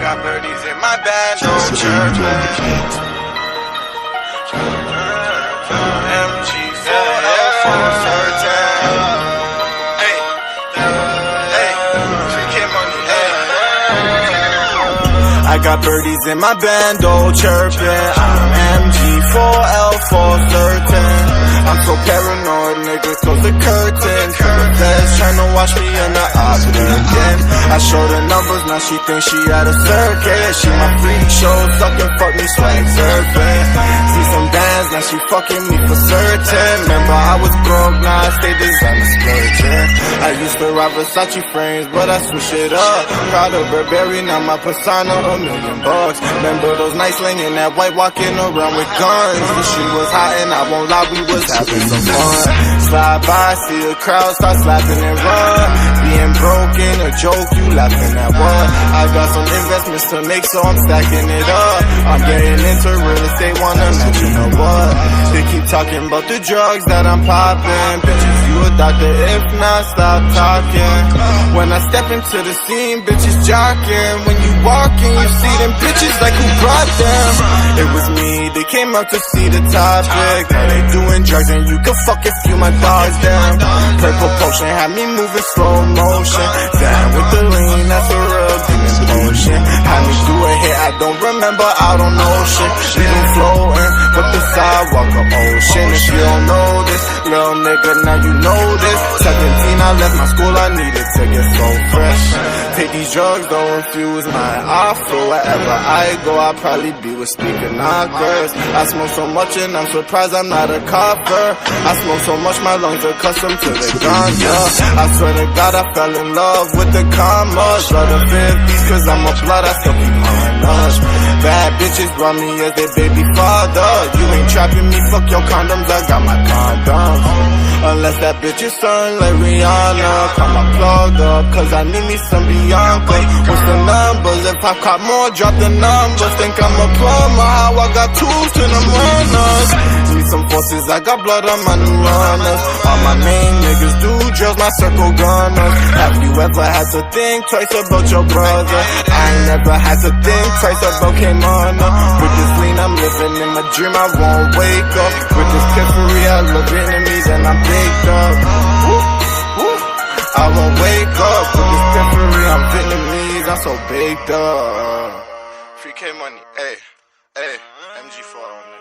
got birdies in my band, don't chirping. MG4L4 certain. Hey, get money, I got birdies in my bando chirping. I'm MG4L4 certain. I'm so paranoid, nigga, close the curtains. Feds tryna watch me in the opposite again. I show the numbers, now she thinks she at a circuit. She my freak show, suckin' fuck me, swag surfing. See some bands, now she fucking me for certain. Remember I was broke, now I stay designer splurging. I used to rock Versace frames, but I switch it up. Proud of Burberry, now my persona $1,000,000. Remember those nights laying that white, walking around with guns. The shit was hot and I won't lie, we was having some fun. Slide by, see the crowd, start slapping and run. Being broken, a joke, you laughing at what? I got some investments to make, so I'm stacking it up. I'm getting into real estate, wanna mention or what? They keep talking about the drugs that I'm popping. Bitches, you a doctor, if not, stop talking. When I step into the scene, bitches jocking. When you walking, you see them bitches like who brought them. It was me, they came out to see the topic. Now they doing drugs and you can fuck if you my dogs down. Purple potion had me moving slow motion. Down with the lean, that's a real demon potion. Had me do a hit, I don't remember, I don't know shit. Leaving floating, but the sidewalk of ocean. If you don't know this, little nigga, now you know this. 17, I left my school, I needed to get so fresh. Take these drugs, don't refuse my offer. Wherever I go, I'll probably be with speaker knockers. I smoke so much and I'm surprised I'm not a copper. I smoke so much, my lungs are accustomed to the ganja. I swear to God, I fell in love with the commas. Love the 50s, cause I'm a blood, I still keep on us. Bad bitches want me as their baby father. You ain't trapping me, fuck your condoms, I got my condoms. Unless that bitch is something like Rihanna. Call my plug up, cause I need me some Bianca. What's the numbers? If I caught more, drop the numbers. Think I'm a plumber, how I got tools to them runners. Need some forces, I got blood on my new runners. All my main niggas do drugs, my circle gunners. Have you ever had to think twice about your brother? I ain't never had to think twice about K-Mana. With this lean, I'm living in my dream, I won't wake up. With this piffery, I love enemies and I'm baked up. I won't wake up. With this piffery, I'm Vietnamese, I'm so baked up. Free K money, ayy, MG4.